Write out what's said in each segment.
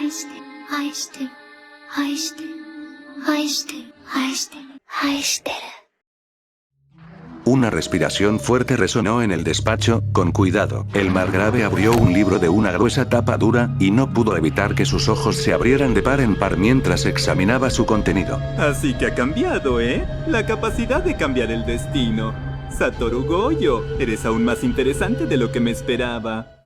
愛して愛して愛して愛して愛して愛してる。 Una respiración fuerte resonó en el despacho. Con cuidado, el margrave abrió un libro de una gruesa tapa dura, y no pudo evitar que sus ojos se abrieran de par en par mientras examinaba su contenido. Así que ha cambiado, ¿eh? La capacidad de cambiar el destino. Satoru Gojo, eres aún más interesante de lo que me esperaba.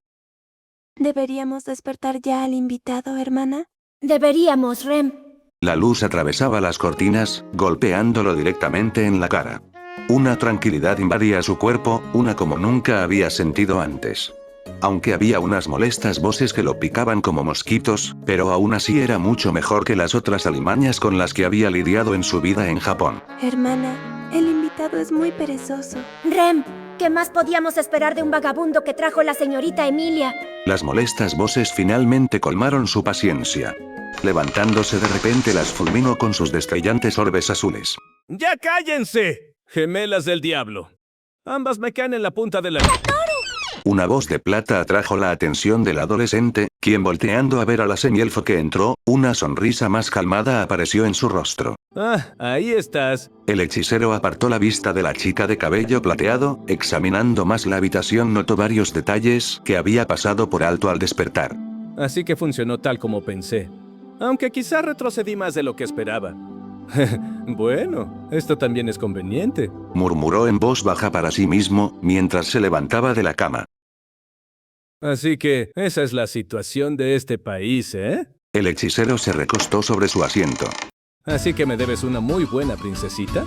¿Deberíamos despertar ya al invitado, hermana? Deberíamos, Rem. La luz atravesaba las cortinas, golpeándolo directamente en la cara. Una tranquilidad invadía su cuerpo, una como nunca había sentido antes. Aunque había unas molestas voces que lo picaban como mosquitos, pero aún así era mucho mejor que las otras alimañas con las que había lidiado en su vida en Japón. Hermana, el invitado es muy perezoso. Rem, ¿qué más podíamos esperar de un vagabundo que trajo la señorita Emilia? Las molestas voces finalmente colmaron su paciencia. Levantándose de repente las fulminó con sus destellantes orbes azules. ¡Ya cállense! Gemelas del diablo. Ambas me caen en la punta de la... Una voz de plata atrajo la atención del adolescente, quien volteando a ver a la semielfo que entró, una sonrisa más calmada apareció en su rostro. Ah, ahí estás. El hechicero apartó la vista de la chica de cabello plateado, examinando más la habitación notó varios detalles que había pasado por alto al despertar. Así que funcionó tal como pensé. Aunque quizá retrocedí más de lo que esperaba. Bueno, esto también es conveniente. Murmuró en voz baja para sí mismo, mientras se levantaba de la cama. Así que, esa es la situación de este país, ¿eh? El hechicero se recostó sobre su asiento. Así que me debes una muy buena princesita.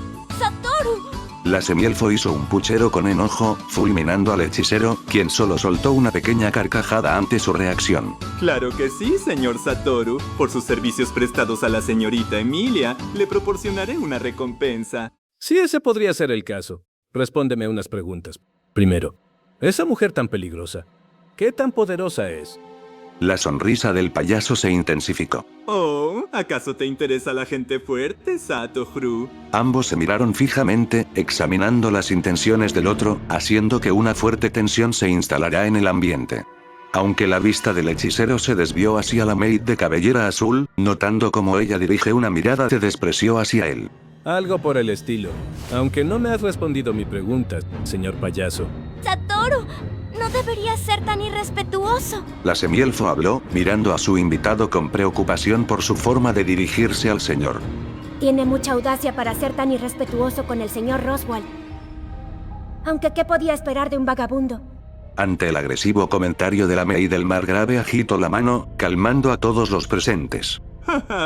La semielfo hizo un puchero con enojo, fulminando al hechicero, quien solo soltó una pequeña carcajada ante su reacción. Claro que sí, señor Satoru. Por sus servicios prestados a la señorita Emilia, le proporcionaré una recompensa. Sí, ese podría ser el caso. Respóndeme unas preguntas. Primero, esa mujer tan peligrosa, ¿qué tan poderosa es? La sonrisa del payaso se intensificó. Oh, ¿acaso te interesa la gente fuerte, Satoru? Ambos se miraron fijamente, examinando las intenciones del otro, haciendo que una fuerte tensión se instalara en el ambiente. Aunque la vista del hechicero se desvió hacia la maid de cabellera azul, notando cómo ella dirige una mirada de desprecio hacia él. Algo por el estilo. Aunque no me has respondido mi pregunta, señor payaso. Satoru, no deberías ser tan irrespetuoso. La semielfo habló, mirando a su invitado con preocupación por su forma de dirigirse al señor. Tiene mucha audacia para ser tan irrespetuoso con el señor Roswell. Aunque, ¿qué podía esperar de un vagabundo? Ante el agresivo comentario de la maid del margrave agitó la mano, calmando a todos los presentes.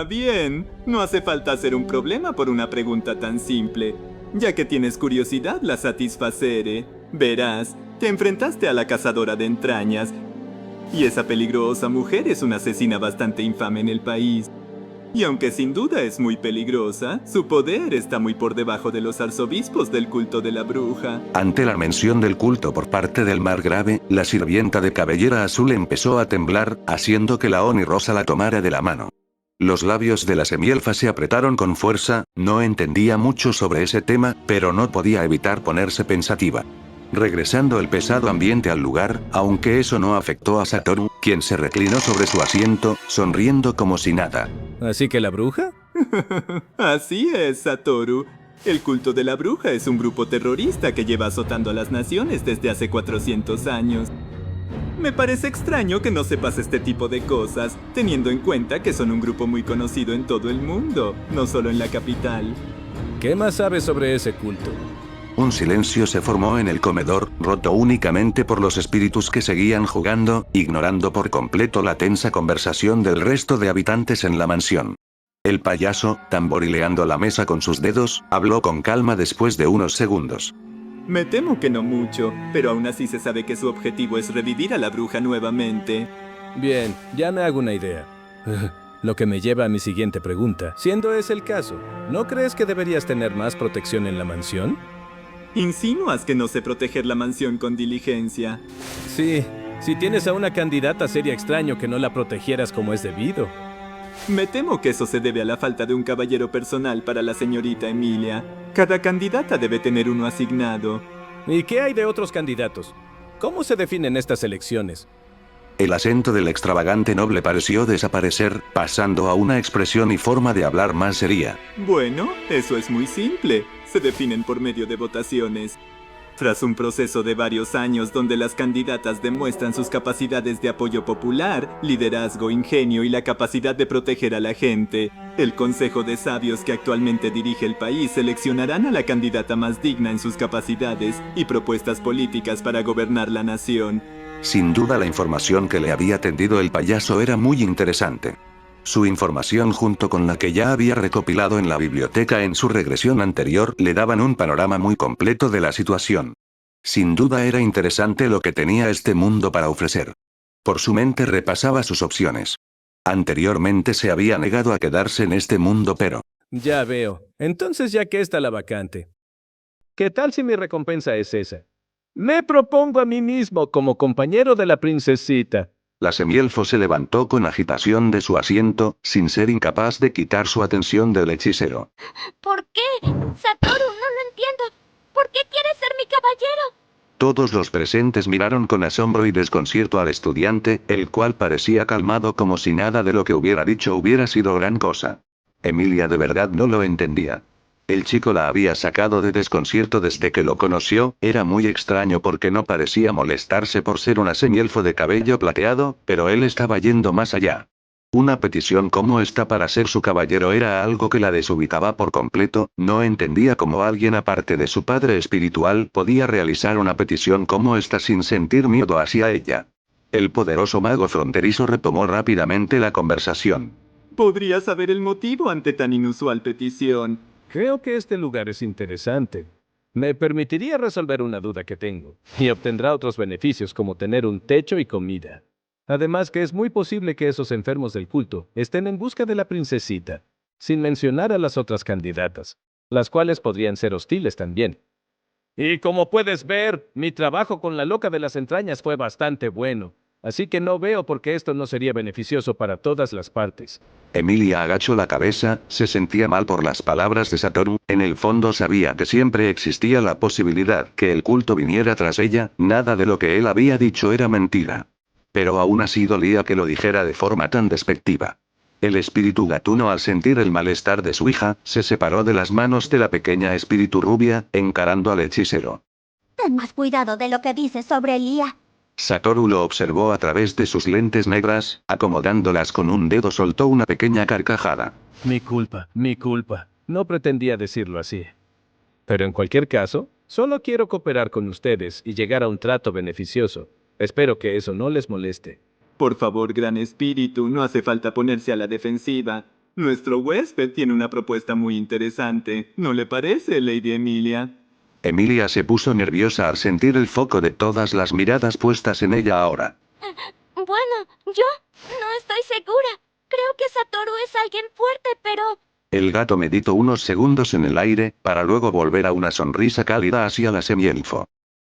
Bien, no hace falta hacer un problema por una pregunta tan simple. Ya que tienes curiosidad, la satisfaceré. Verás, te enfrentaste a la cazadora de entrañas. Y esa peligrosa mujer es una asesina bastante infame en el país. Y aunque sin duda es muy peligrosa, su poder está muy por debajo de los arzobispos del culto de la bruja. Ante la mención del culto por parte del margrave, la sirvienta de cabellera azul empezó a temblar, haciendo que la Oni Rosa la tomara de la mano. Los labios de la semielfa se apretaron con fuerza, no entendía mucho sobre ese tema, pero no podía evitar ponerse pensativa. Regresando el pesado ambiente al lugar, aunque eso no afectó a Satoru, quien se reclinó sobre su asiento, sonriendo como si nada. ¿Así que la bruja? Así es, Satoru. El culto de la bruja es un grupo terrorista que lleva azotando a las naciones desde hace 400 años. Me parece extraño que no sepas este tipo de cosas, teniendo en cuenta que son un grupo muy conocido en todo el mundo, no solo en la capital. ¿Qué más sabes sobre ese culto? Un silencio se formó en el comedor, roto únicamente por los espíritus que seguían jugando, ignorando por completo la tensa conversación del resto de habitantes en la mansión. El payaso, tamborileando la mesa con sus dedos, habló con calma después de unos segundos. Me temo que no mucho, pero aún así se sabe que su objetivo es revivir a la bruja nuevamente. Bien, ya me hago una idea. Lo que me lleva a mi siguiente pregunta. Siendo ese el caso, ¿no crees que deberías tener más protección en la mansión? ¿Insinúas que no sé proteger la mansión con diligencia? Sí, si tienes a una candidata sería extraño que no la protegieras como es debido. Me temo que eso se debe a la falta de un caballero personal para la señorita Emilia. Cada candidata debe tener uno asignado. ¿Y qué hay de otros candidatos? ¿Cómo se definen estas elecciones? El acento del extravagante noble pareció desaparecer, pasando a una expresión y forma de hablar más seria. Bueno, eso es muy simple. Se definen por medio de votaciones. Tras un proceso de varios años donde las candidatas demuestran sus capacidades de apoyo popular, liderazgo, ingenio y la capacidad de proteger a la gente, el Consejo de Sabios que actualmente dirige el país seleccionarán a la candidata más digna en sus capacidades y propuestas políticas para gobernar la nación. Sin duda la información que le había tendido el payaso era muy interesante. Su información junto con la que ya había recopilado en la biblioteca en su regresión anterior le daban un panorama muy completo de la situación. Sin duda era interesante lo que tenía este mundo para ofrecer. Por su mente repasaba sus opciones. Anteriormente se había negado a quedarse en este mundo pero... Ya veo. Entonces ya que está la vacante. ¿Qué tal si mi recompensa es esa? Me propongo a mí mismo como compañero de la princesita. La semielfo se levantó con agitación de su asiento, sin ser incapaz de quitar su atención del hechicero. ¿Por qué? Satoru, no lo entiendo. ¿Por qué quieres ser mi caballero? Todos los presentes miraron con asombro y desconcierto al estudiante, el cual parecía calmado como si nada de lo que hubiera dicho hubiera sido gran cosa. Emilia de verdad no lo entendía. El chico la había sacado de desconcierto desde que lo conoció, era muy extraño porque no parecía molestarse por ser una semielfo de cabello plateado, pero él estaba yendo más allá. Una petición como esta para ser su caballero era algo que la desubicaba por completo, no entendía cómo alguien aparte de su padre espiritual podía realizar una petición como esta sin sentir miedo hacia ella. El poderoso mago fronterizo retomó rápidamente la conversación. ¿Podría saber el motivo ante tan inusual petición? Creo que este lugar es interesante. Me permitiría resolver una duda que tengo, y obtendrá otros beneficios como tener un techo y comida. Además que es muy posible que esos enfermos del culto estén en busca de la princesita, sin mencionar a las otras candidatas, las cuales podrían ser hostiles también. Y como puedes ver, mi trabajo con la loca de las entrañas fue bastante bueno, así que no veo por qué esto no sería beneficioso para todas las partes. Emilia agachó la cabeza, se sentía mal por las palabras de Satoru, en el fondo sabía que siempre existía la posibilidad que el culto viniera tras ella, nada de lo que él había dicho era mentira. Pero aún así dolía que lo dijera de forma tan despectiva. El espíritu gatuno al sentir el malestar de su hija, se separó de las manos de la pequeña espíritu rubia, encarando al hechicero. Ten más cuidado de lo que dices sobre Elia. Satoru lo observó a través de sus lentes negras, acomodándolas con un dedo soltó una pequeña carcajada. Mi culpa. No pretendía decirlo así. Pero en cualquier caso, solo quiero cooperar con ustedes y llegar a un trato beneficioso. Espero que eso no les moleste. Por favor, gran espíritu, no hace falta ponerse a la defensiva. Nuestro huésped tiene una propuesta muy interesante, ¿no le parece, Lady Emilia? Emilia se puso nerviosa al sentir el foco de todas las miradas puestas en ella ahora. Bueno, yo no estoy segura. Creo que Satoru es alguien fuerte, pero... El gato meditó unos segundos en el aire, para luego volver a una sonrisa cálida hacia la semielfo.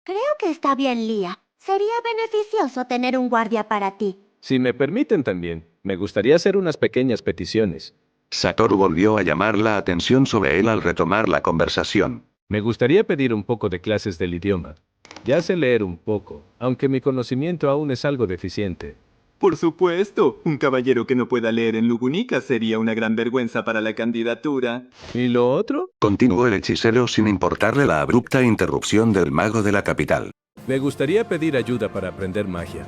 Creo que está bien, Lia. Sería beneficioso tener un guardia para ti. Si me permiten también, me gustaría hacer unas pequeñas peticiones. Satoru volvió a llamar la atención sobre él al retomar la conversación. Me gustaría pedir un poco de clases del idioma. Ya sé leer un poco, aunque mi conocimiento aún es algo deficiente. Por supuesto, un caballero que no pueda leer en Lugunica sería una gran vergüenza para la candidatura. ¿Y lo otro? Continuó el hechicero sin importarle la abrupta interrupción del mago de la capital. Me gustaría pedir ayuda para aprender magia.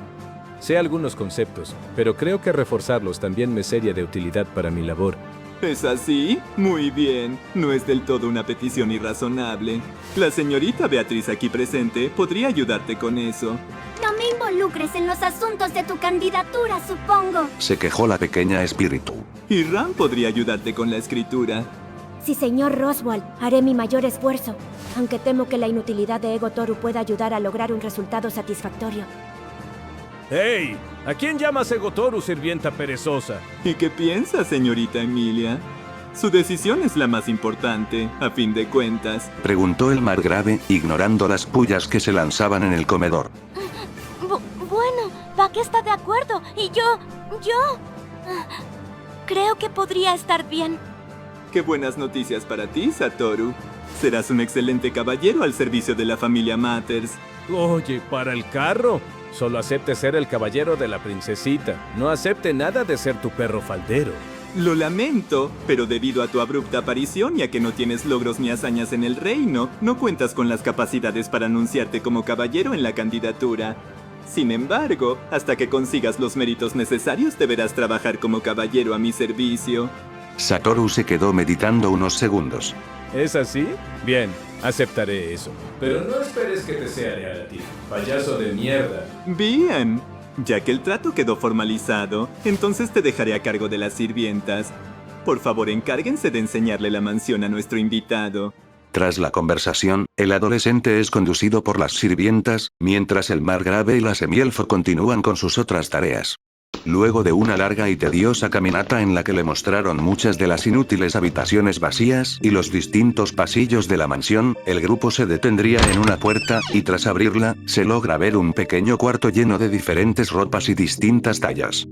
Sé algunos conceptos, pero creo que reforzarlos también me sería de utilidad para mi labor. ¿Es así? Muy bien. No es del todo una petición irrazonable. La señorita Beatriz aquí presente podría ayudarte con eso. No me involucres en los asuntos de tu candidatura, supongo. Se quejó la pequeña espíritu. Y Ram podría ayudarte con la escritura. Sí, señor Roswell, haré mi mayor esfuerzo, aunque temo que la inutilidad de Ego Toru pueda ayudar a lograr un resultado satisfactorio. ¡Hey! ¿A quién llamas Ego Toru, sirvienta perezosa? ¿Y qué piensa, señorita Emilia? Su decisión es la más importante, a fin de cuentas. Preguntó el margrave, ignorando las pullas que se lanzaban en el comedor. Bueno, Vaque está de acuerdo, y yo... creo que podría estar bien. Qué buenas noticias para ti, Satoru. Serás un excelente caballero al servicio de la familia Matters. Oye, ¿para el carro? Solo acepte ser el caballero de la princesita. No acepte nada de ser tu perro faldero. Lo lamento, pero debido a tu abrupta aparición y a que no tienes logros ni hazañas en el reino, no cuentas con las capacidades para anunciarte como caballero en la candidatura. Sin embargo, hasta que consigas los méritos necesarios deberás trabajar como caballero a mi servicio. Satoru se quedó meditando unos segundos. ¿Es así? Bien, aceptaré eso. Pero no esperes que te sea leal a ti, payaso de mierda. Bien. Ya que el trato quedó formalizado, entonces te dejaré a cargo de las sirvientas. Por favor, encárguense de enseñarle la mansión a nuestro invitado. Tras la conversación, el adolescente es conducido por las sirvientas, mientras el margrave y la semielfo continúan con sus otras tareas. Luego de una larga y tediosa caminata en la que le mostraron muchas de las inútiles habitaciones vacías y los distintos pasillos de la mansión, el grupo se detendría en una puerta, y tras abrirla, se logra ver un pequeño cuarto lleno de diferentes ropas y distintas tallas.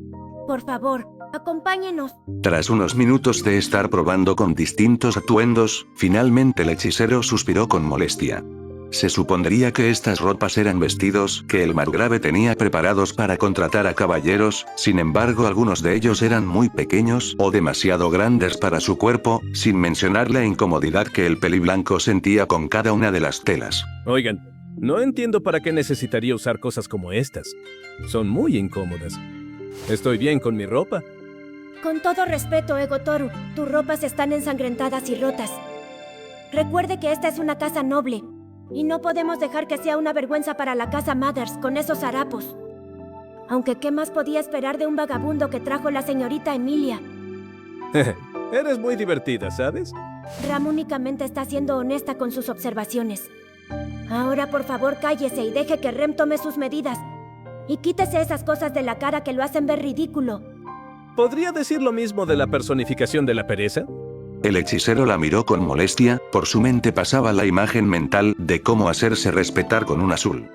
Por favor, acompáñenos. Tras unos minutos de estar probando con distintos atuendos, finalmente el hechicero suspiró con molestia. Se supondría que estas ropas eran vestidos que el margrave tenía preparados para contratar a caballeros, sin embargo algunos de ellos eran muy pequeños o demasiado grandes para su cuerpo, sin mencionar la incomodidad que el peliblanco sentía con cada una de las telas. Oigan, no entiendo para qué necesitaría usar cosas como estas. Son muy incómodas. Estoy bien con mi ropa. Con todo respeto, Egotoru, tus ropas están ensangrentadas y rotas. Recuerde que esta es una casa noble. Y no podemos dejar que sea una vergüenza para la casa Mathers con esos harapos. Aunque ¿qué más podía esperar de un vagabundo que trajo la señorita Emilia? Eres muy divertida, ¿sabes? Ram únicamente está siendo honesta con sus observaciones. Ahora por favor cállese y deje que Rem tome sus medidas. Y quítese esas cosas de la cara que lo hacen ver ridículo. ¿Podría decir lo mismo de la personificación de la pereza? El hechicero la miró con molestia, por su mente pasaba la imagen mental de cómo hacerse respetar con un azul.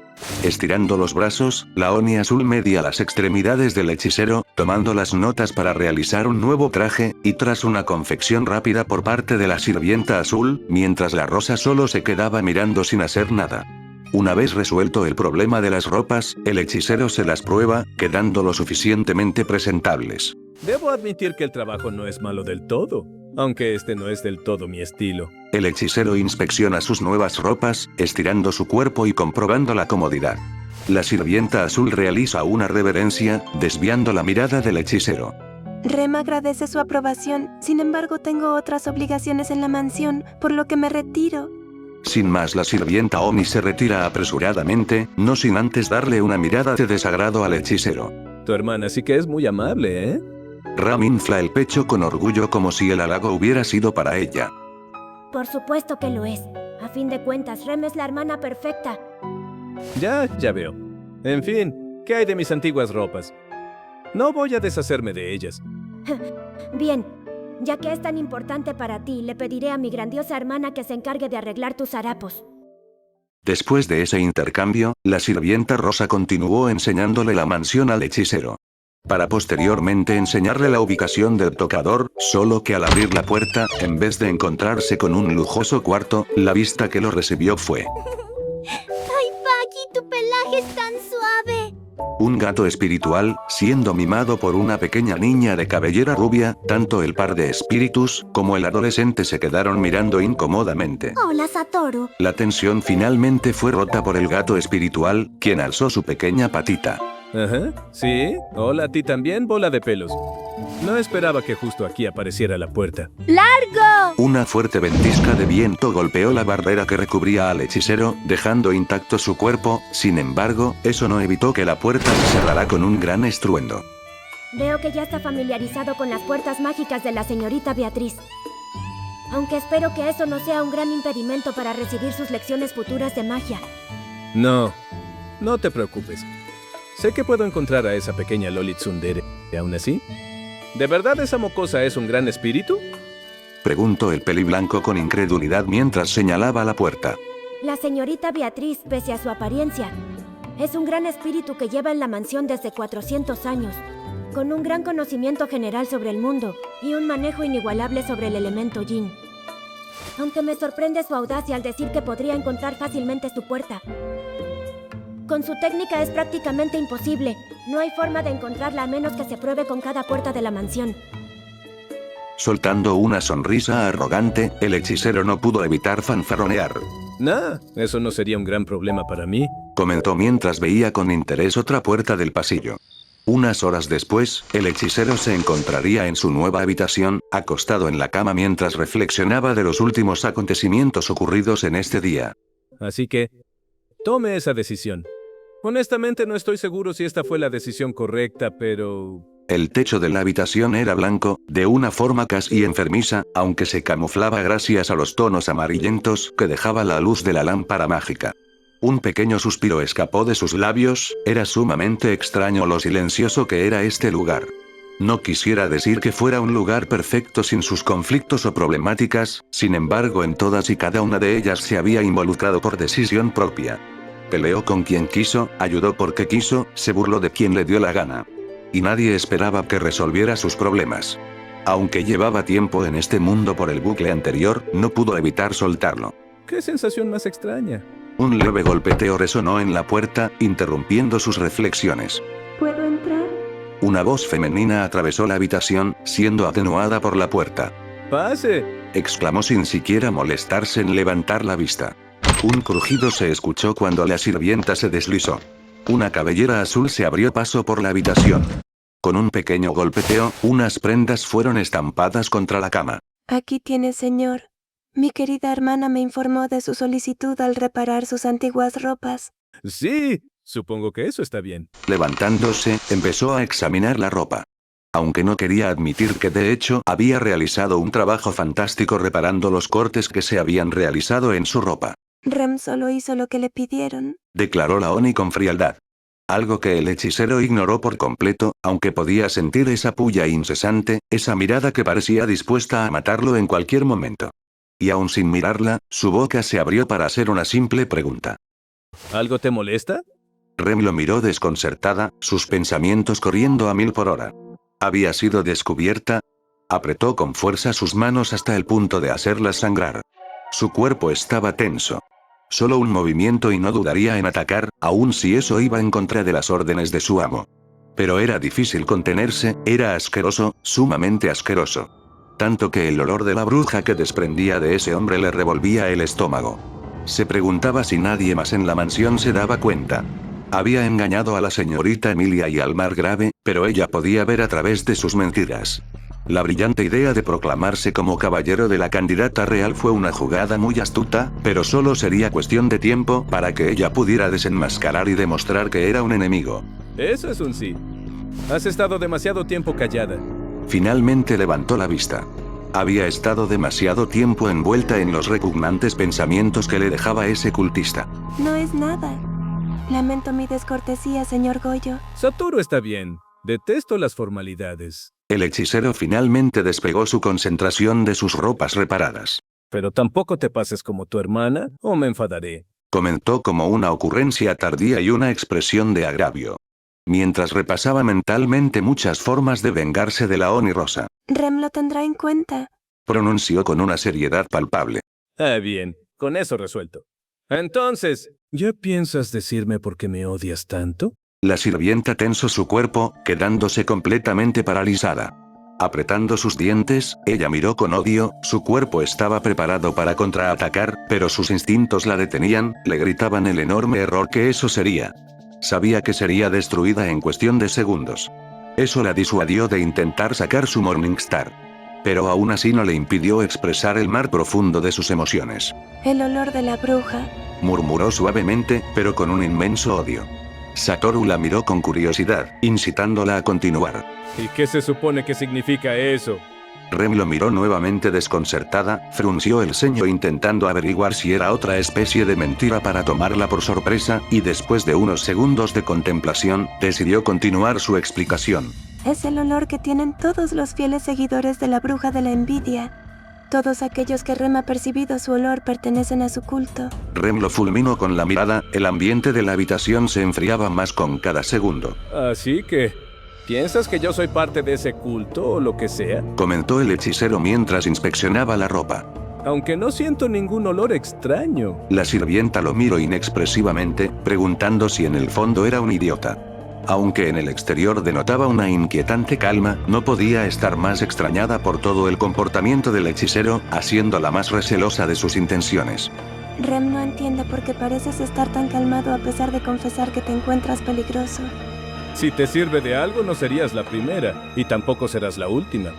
Estirando los brazos, la Oni azul media las extremidades del hechicero, tomando las notas para realizar un nuevo traje, y tras una confección rápida por parte de la sirvienta azul, mientras la rosa solo se quedaba mirando sin hacer nada. Una vez resuelto el problema de las ropas, el hechicero se las prueba, quedando lo suficientemente presentables. Debo admitir que el trabajo no es malo del todo, aunque este no es del todo mi estilo. El hechicero inspecciona sus nuevas ropas, estirando su cuerpo y comprobando la comodidad. La sirvienta azul realiza una reverencia, desviando la mirada del hechicero. Rem agradece su aprobación, sin embargo tengo otras obligaciones en la mansión, por lo que me retiro. Sin más, la sirvienta Oni se retira apresuradamente, no sin antes darle una mirada de desagrado al hechicero. Tu hermana sí que es muy amable, ¿eh? Ram infla el pecho con orgullo como si el halago hubiera sido para ella. Por supuesto que lo es. A fin de cuentas, Rem es la hermana perfecta. Ya veo. En fin, ¿qué hay de mis antiguas ropas? No voy a deshacerme de ellas. Bien, ya que es tan importante para ti, le pediré a mi grandiosa hermana que se encargue de arreglar tus harapos. Después de ese intercambio, la sirvienta rosa continuó enseñándole la mansión al hechicero. Para posteriormente enseñarle la ubicación del tocador, solo que al abrir la puerta, en vez de encontrarse con un lujoso cuarto, la vista que lo recibió fue ¡Ay, Paki, tu pelaje es tan suave! un gato espiritual, siendo mimado por una pequeña niña de cabellera rubia. Tanto el par de espíritus, como el adolescente se quedaron mirando incómodamente. Hola, Satoru. La tensión finalmente fue rota por el gato espiritual, quien alzó su pequeña patita. Ajá, sí. Hola a ti también, bola de pelos. No esperaba que justo aquí apareciera la puerta. Una fuerte ventisca de viento golpeó la barrera que recubría al hechicero, dejando intacto su cuerpo. Sin embargo, eso no evitó que la puerta se cerrara con un gran estruendo. Veo que ya está familiarizado con las puertas mágicas de la señorita Beatriz. Aunque espero que eso no sea un gran impedimento para recibir sus lecciones futuras de magia. No te preocupes. Sé que puedo encontrar a esa pequeña Loli Tsundere. ¿Y aún así? ¿De verdad esa mocosa es un gran espíritu? Preguntó el peliblanco con incredulidad mientras señalaba la puerta. La señorita Beatriz, pese a su apariencia, es un gran espíritu que lleva en la mansión desde 400 años, con un gran conocimiento general sobre el mundo y un manejo inigualable sobre el elemento yin. Aunque me sorprende su audacia al decir que podría encontrar fácilmente su puerta. Con su técnica es prácticamente imposible. No hay forma de encontrarla a menos que se pruebe con cada puerta de la mansión. Soltando una sonrisa arrogante, el hechicero no pudo evitar fanfarronear. Nah, eso no sería un gran problema para mí. Comentó mientras veía con interés otra puerta del pasillo. Unas horas después, el hechicero se encontraría en su nueva habitación, acostado en la cama mientras reflexionaba de los últimos acontecimientos ocurridos en este día. Así que, tome esa decisión. Honestamente no estoy seguro si esta fue la decisión correcta, pero... El techo de la habitación era blanco, de una forma casi enfermiza, aunque se camuflaba gracias a los tonos amarillentos que dejaba la luz de la lámpara mágica. Un pequeño suspiro escapó de sus labios, era sumamente extraño lo silencioso que era este lugar. No quisiera decir que fuera un lugar perfecto sin sus conflictos o problemáticas, sin embargo en todas y cada una de ellas se había involucrado por decisión propia. Peleó con quien quiso, ayudó porque quiso, se burló de quien le dio la gana. Y nadie esperaba que resolviera sus problemas. Aunque llevaba tiempo en este mundo por el bucle anterior, no pudo evitar soltarlo. ¿Qué sensación más extraña? Un leve golpeteo resonó en la puerta, interrumpiendo sus reflexiones. ¿Puedo entrar? Una voz femenina atravesó la habitación, siendo atenuada por la puerta. ¡Pase! Exclamó sin siquiera molestarse en levantar la vista. Un crujido se escuchó cuando la sirvienta se deslizó. Una cabellera azul se abrió paso por la habitación. Con un pequeño golpeteo, unas prendas fueron estampadas contra la cama. Aquí tiene, señor. Mi querida hermana me informó de su solicitud al reparar sus antiguas ropas. Sí, supongo que eso está bien. Levantándose, empezó a examinar la ropa. Aunque no quería admitir que de hecho había realizado un trabajo fantástico reparando los cortes que se habían realizado en su ropa. Rem solo hizo lo que le pidieron. Declaró la Oni con frialdad. Algo que el hechicero ignoró por completo, aunque podía sentir esa puya incesante, esa mirada que parecía dispuesta a matarlo en cualquier momento. Y aún sin mirarla, su boca se abrió para hacer una simple pregunta. ¿Algo te molesta? Rem lo miró desconcertada, sus pensamientos corriendo a 1000 por hora. Había sido descubierta. Apretó con fuerza sus manos hasta el punto de hacerlas sangrar. Su cuerpo estaba tenso. Solo un movimiento y no dudaría en atacar, aun si eso iba en contra de las órdenes de su amo. Pero era difícil contenerse, era asqueroso, sumamente asqueroso. Tanto que el olor de la bruja que desprendía de ese hombre le revolvía el estómago. Se preguntaba si nadie más en la mansión se daba cuenta. Había engañado a la señorita Emilia y al margrave, pero ella podía ver a través de sus mentiras. La brillante idea de proclamarse como caballero de la candidata real fue una jugada muy astuta, pero solo sería cuestión de tiempo para que ella pudiera desenmascarar y demostrar que era un enemigo. Eso es un sí. Has estado demasiado tiempo callada. Finalmente levantó la vista. Había estado demasiado tiempo envuelta en los repugnantes pensamientos que le dejaba ese cultista. No es nada. Lamento mi descortesía, señor Goyo. Satoru está bien. Detesto las formalidades. El hechicero finalmente despegó su concentración de sus ropas reparadas. Pero tampoco te pases como tu hermana, o me enfadaré. Comentó como una ocurrencia tardía y una expresión de agravio. Mientras repasaba mentalmente muchas formas de vengarse de la Oni Rosa. Rem lo tendrá en cuenta. Pronunció con una seriedad palpable. Ah, bien. Con eso resuelto. Entonces, ¿ya piensas decirme por qué me odias tanto? La sirvienta tensó su cuerpo, quedándose completamente paralizada. Apretando sus dientes, ella miró con odio, su cuerpo estaba preparado para contraatacar, pero sus instintos la detenían, le gritaban el enorme error que eso sería. Sabía que sería destruida en cuestión de segundos. Eso la disuadió de intentar sacar su Morningstar. Pero aún así no le impidió expresar el mar profundo de sus emociones. El olor de la bruja. Murmuró suavemente, pero con un inmenso odio. Satoru la miró con curiosidad, incitándola a continuar. ¿Y qué se supone que significa eso? Rem lo miró nuevamente desconcertada, frunció el ceño intentando averiguar si era otra especie de mentira para tomarla por sorpresa, y después de unos segundos de contemplación, decidió continuar su explicación. Es el olor que tienen todos los fieles seguidores de la bruja de la envidia. Todos aquellos que Rem ha percibido su olor pertenecen a su culto. Rem lo fulminó con la mirada, el ambiente de la habitación se enfriaba más con cada segundo. Así que, ¿piensas que yo soy parte de ese culto o lo que sea? Comentó el hechicero mientras inspeccionaba la ropa. aunque no siento ningún olor extraño. La sirvienta lo miró inexpresivamente, preguntando si en el fondo era un idiota. Aunque en el exterior denotaba una inquietante calma, no podía estar más extrañada por todo el comportamiento del hechicero, haciéndola más recelosa de sus intenciones. Rem no entiende por qué pareces estar tan calmado a pesar de confesar que te encuentras peligroso. Si te sirve de algo, no serías la primera, y tampoco serás la última.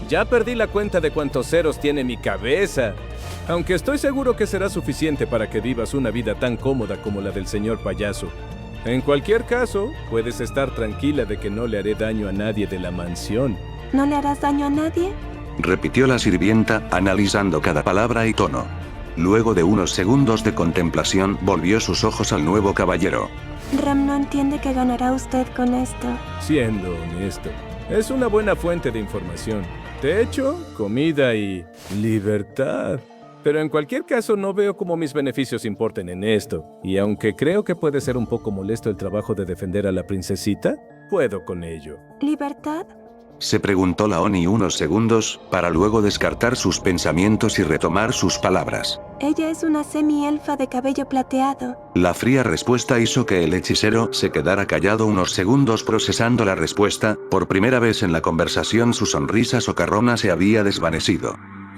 Ya perdí la cuenta de cuántos ceros tiene mi cabeza, aunque estoy seguro que será suficiente para que vivas una vida tan cómoda como la del señor payaso. En cualquier caso, puedes estar tranquila de que no le haré daño a nadie de la mansión. ¿No le harás daño a nadie? Repitió la sirvienta, analizando cada palabra y tono. Luego de unos segundos de contemplación, volvió sus ojos al nuevo caballero. Rem no entiende que ganará usted con esto. Siendo honesto, es una buena fuente de información. Techo, comida y libertad. Pero en cualquier caso no veo cómo mis beneficios importen en esto. Y aunque creo que puede ser un poco molesto el trabajo de defender a la princesita, puedo con ello. ¿Libertad? Se preguntó la Oni unos segundos, para luego descartar sus pensamientos y retomar sus palabras. Ella es una semi-elfa de cabello plateado. La fría respuesta hizo que el hechicero se quedara callado unos segundos procesando la respuesta. Por primera vez en la conversación su sonrisa socarrona se había desvanecido.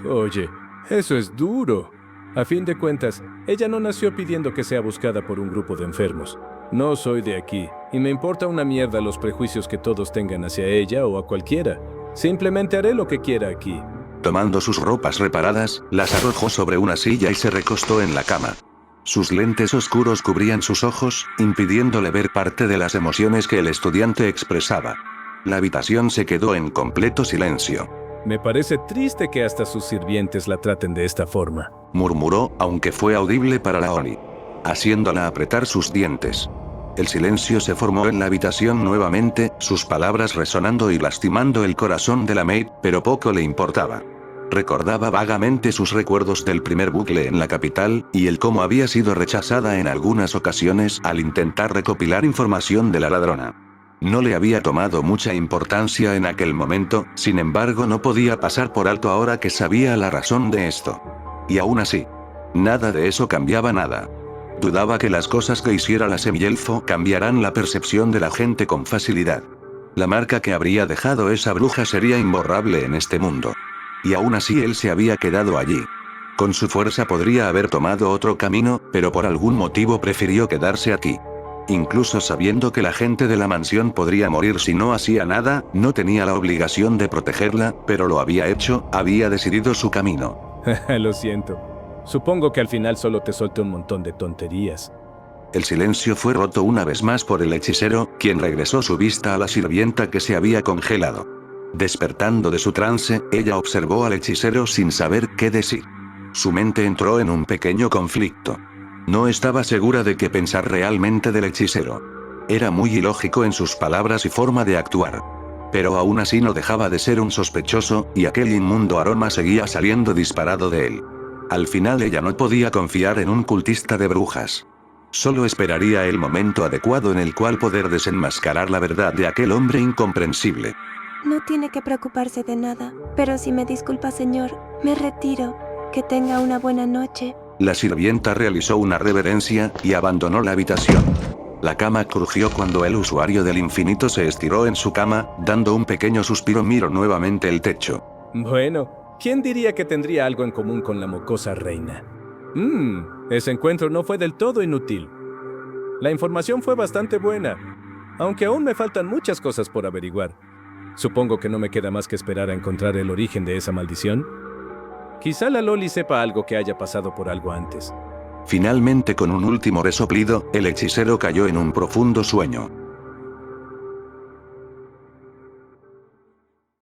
Oye, eso es duro. A fin de cuentas, ella no nació pidiendo que sea buscada por un grupo de enfermos. No soy de aquí, y me importa una mierda los prejuicios que todos tengan hacia ella o a cualquiera. Simplemente haré lo que quiera aquí. Tomando sus ropas reparadas, las arrojó sobre una silla y se recostó en la cama. Sus lentes oscuros cubrían sus ojos, impidiéndole ver parte de las emociones que el estudiante expresaba. La habitación se quedó en completo silencio. Me parece triste que hasta sus sirvientes la traten de esta forma, Murmuró, aunque fue audible para la Oni, haciéndola apretar sus dientes. El silencio se formó en la habitación nuevamente, sus palabras resonando y lastimando el corazón de la maid, pero poco le importaba. Recordaba vagamente sus recuerdos del primer bucle en la capital, y el cómo había sido rechazada en algunas ocasiones al intentar recopilar información de la ladrona. No le había tomado mucha importancia en aquel momento, sin embargo no podía pasar por alto ahora que sabía la razón de esto. Y aún así, nada de eso cambiaba nada. Dudaba que las cosas que hiciera la semielfo cambiarán la percepción de la gente con facilidad. La marca que habría dejado esa bruja sería imborrable en este mundo. Y aún así él se había quedado allí. Con su fuerza podría haber tomado otro camino, pero por algún motivo prefirió quedarse aquí. Incluso sabiendo que la gente de la mansión podría morir si no hacía nada, no tenía la obligación de protegerla, pero lo había hecho, había decidido su camino. Lo siento. Supongo que al final solo te solté un montón de tonterías. El silencio fue roto una vez más por el hechicero, quien regresó su vista a la sirvienta que se había congelado. Despertando de su trance, ella observó al hechicero sin saber qué decir. Su mente entró en un pequeño conflicto. No estaba segura de qué pensar realmente del hechicero. Era muy ilógico en sus palabras y forma de actuar. Pero aún así no dejaba de ser un sospechoso, y aquel inmundo aroma seguía saliendo disparado de él. Al final ella no podía confiar en un cultista de brujas. Solo esperaría el momento adecuado en el cual poder desenmascarar la verdad de aquel hombre incomprensible. No tiene que preocuparse de nada, pero si me disculpa, señor, me retiro. Que tenga una buena noche. La sirvienta realizó una reverencia, y abandonó la habitación. La cama crujió cuando el usuario del infinito se estiró en su cama, dando un pequeño suspiro. Miró nuevamente el techo. Bueno, ¿quién diría que tendría algo en común con la mocosa reina? Ese encuentro no fue del todo inútil. La información fue bastante buena, aunque aún me faltan muchas cosas por averiguar. Supongo que no me queda más que esperar a encontrar el origen de esa maldición. Quizá la Loli sepa algo que haya pasado por algo antes. Finalmente, con un último resoplido, el hechicero cayó en un profundo sueño.